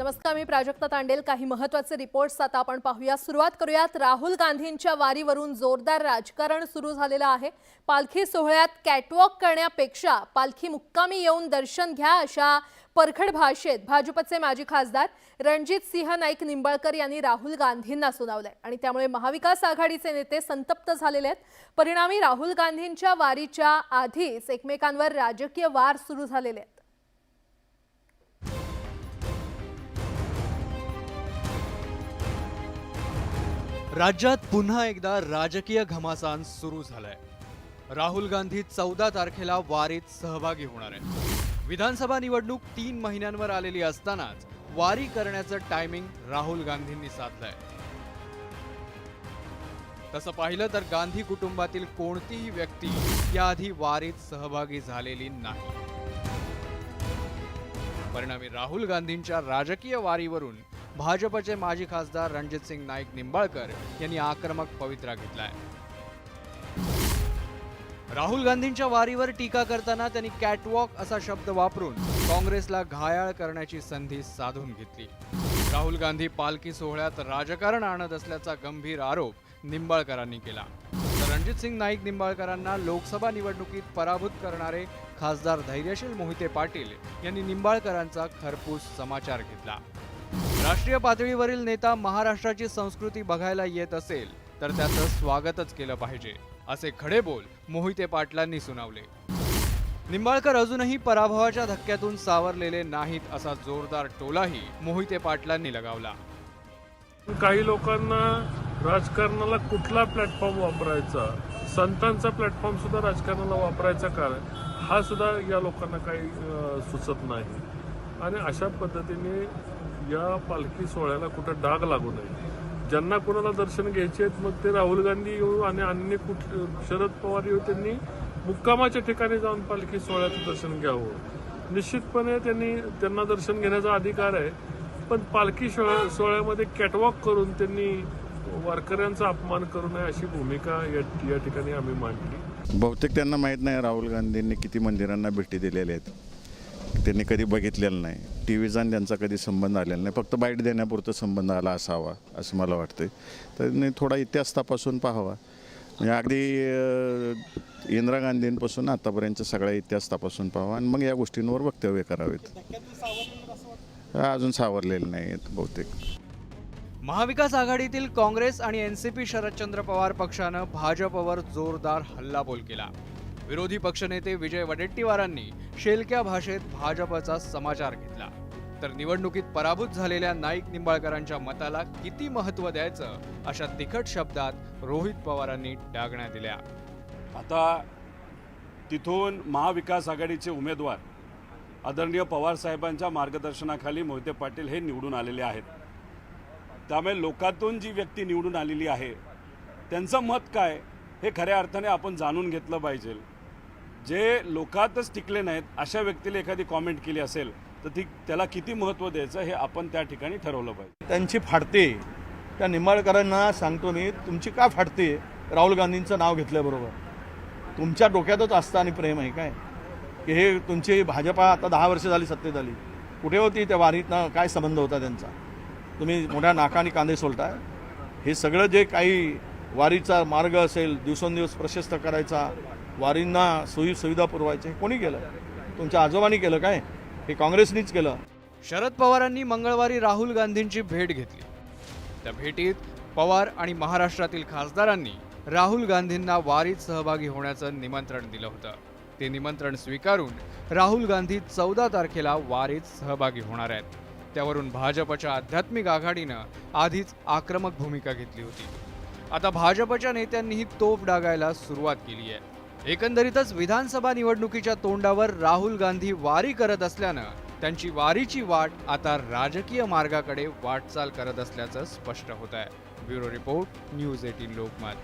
नमस्कार, मी प्राजक्ता तांडेल. काही महत्त्वाचे रिपोर्ट्स आता आपण पाहूया. सुरुवात करूयात. राहुल गांधींच्या वारीवरून जोरदार राजकारण सुरू झालेलं आहे. पालखी सोहळ्यात कॅटवॉक करण्यापेक्षा पालखी मुक्कामी येऊन दर्शन घ्या अशा परखड भाषेत भाजपचे माजी खासदार रणजित सिंह नाईक निंबाळकर यांनी राहुल गांधींना सुनावलंय आणि त्यामुळे महाविकास आघाडीचे नेते संतप्त झालेले आहेत. परिणामी राहुल गांधींच्या वारीच्या आधीच एकमेकांवर राजकीय वार सुरू झालेले आहेत. राज्यात पुन्हा एकदा राजकीय घमासान सुरू झालाय. राहुल गांधी 14 तारखेला वारीत सहभागी होणार आहेत. विधानसभा निवडणूक 3 महिन्यांवर आलेली असतानाच वारी करण्याचं टायमिंग राहुल गांधींनी साधलंय. तसं पाहिलं तर गांधी कुटुंबातील कोणतीही व्यक्ती याआधी वारीत सहभागी झालेली नाही. परिणामी राहुल गांधींच्या राजकीय वारीवरून भाजपचे माजी खासदार रणजित सिंह नाईक निंबाळकर यांनी आक्रमक पवित्रा घेतलाय. राहुल गांधींच्या वारीवर टीका करताना त्यांनी कॅटवॉक असा शब्द वापरून काँग्रेसला घायाळ करण्याची संधी साधून घेतली. राहुल गांधी पालखी सोहळ्यात राजकारण आणत असल्याचा गंभीर आरोप निंबाळकरांनी केला. तर रणजित सिंह नाईक निंबाळकरांना लोकसभा निवडणुकीत पराभूत करणारे खासदार धैर्यशील मोहिते पाटील यांनी निंबाळकरांचा खरपूस समाचार घेतला. राष्ट्रीय पातळीवरील नेता महाराष्ट्राची संस्कृती बघायला येत असेल तर त्याचं स्वागतच केलं पाहिजे असे खडे बोल मोहिते पाटलांनी सुनावले. निंबाळकर अजूनही पराभवाच्या धक्क्यातून सावरलेले नाहीत असा जोरदार टोलाही मोहिते पाटलांनी लगावला. काही लोकांना राजकारणाला कुठला प्लॅटफॉर्म वापरायचा, संतांचा प्लॅटफॉर्म सुद्धा राजकारणाला वापरायचा का, हा सुद्धा या लोकांना काही सुचत नाही. आणि अशा पद्धतीने या पालखी सोहळ्याला कुठं डाग लागू नये. ज्यांना कोणाला दर्शन घ्यायचे आहेत मग ते राहुल गांधी येऊ आणि अन्य शरद पवार येऊ, त्यांनी मुक्कामाच्या ठिकाणी जाऊन पालखी सोहळ्याचं दर्शन घ्यावं. निश्चितपणे त्यांना दर्शन घेण्याचा अधिकार आहे, पण पालखी सोहळ्यामध्ये कॅटवॉक करून त्यांनी वारकऱ्यांचा अपमान करू नये अशी भूमिका या ठिकाणी आम्ही मांडली. बहुतेक त्यांना माहीत नाही राहुल गांधींनी किती मंदिरांना भेटी दिलेल्या आहेत. त्यांनी कधी बघितलेलं नाही. टीव्हीचा त्यांचा कधी संबंध आलेला नाही. फक्त बाईट देण्यापुरतं संबंध आला असावा असं मला वाटतं. त्यांनी थोडा इतिहास तपासून पाहावा. म्हणजे अगदी इंदिरा गांधींपासून आतापर्यंतचा सगळा इतिहास तपासून पाहावा आणि मग या गोष्टींवर वक्तव्य करावेत. अजून सावरलेले नाही आहेत बहुतेक. महाविकास आघाडीतील काँग्रेस आणि एनसीपी शरदचंद्र पवार पक्षानं भाजपवर जोरदार हल्लाबोल केला. विरोधी पक्षनेते विजय वडेट्टीवारांनी शेलक्या भाषेत भाजपचा समाचार घेतला. तर निवडणुकीत पराभूत झालेल्या नाईक निंबाळकरांच्या मताला किती महत्त्व द्यायचं अशा तिखट शब्दात रोहित पवारांनी डागण्या दिल्या. आता तिथून महाविकास आघाडीचे उमेदवार आदरणीय पवार साहेबांच्या मार्गदर्शनाखाली मोहिते पाटील हे निवडून आलेले आहेत. त्यामुळे लोकातून जी व्यक्ती निवडून आलेली आहे त्यांचं मत काय हे खऱ्या अर्थाने आपण जाणून घेतलं पाहिजे. जे लोकातच टिकले नाहीत अशा व्यक्तीला एखादी कॉमेंट केली असेल तर त्याला किती महत्त्व द्यायचं हे आपण त्या ठिकाणी ठरवलं पाहिजे. त्यांची फाटते. त्या निंबाळकरांना सांगतो मी, तुमची का फाटते? राहुल गांधींचं नाव घेतल्याबरोबर तुमच्या डोक्यातच आस्था आणि प्रेम आहे काय की हे तुमची भाजपा आता 10 वर्ष झाली सत्तेत आली, कुठे होती त्या वारीतनं? काय संबंध होता त्यांचा? तुम्ही मोठ्या नाकाने कांदे सोलताय. हे सगळं जे काही वारीचा मार्ग असेल दिवसेंदिवस प्रशस्त करायचा, वारींना सोयीसुविधा पुरवायचे, कोणी केलं? तुमच्या आजोबांनी केलं काय? हे काँग्रेसनीच केलं. शरद पवारांनी मंगळवारी राहुल गांधींची भेट घेतली. त्या भेटीत पवार आणि महाराष्ट्रातील खासदारांनी राहुल गांधींना वारीत सहभागी होण्याचं निमंत्रण दिलं होतं. ते निमंत्रण स्वीकारून राहुल गांधी 14 तारखेला वारीत सहभागी होणार आहेत. त्यावरून भाजपच्या आध्यात्मिक आघाडीनं आधीच आक्रमक भूमिका घेतली होती. आता भाजपच्या नेत्यांनीही तोफ डागायला सुरुवात केली आहे. एकंदरीतच विधानसभा निवडणुकीच्या तोंडावर राहुल गांधी वारी करत असल्यानं त्यांची वारीची वाट आता राजकीय मार्गाकडे वाटचाल करत असल्याचं स्पष्ट होत आहे. Bureau report, news 18 Lokmat.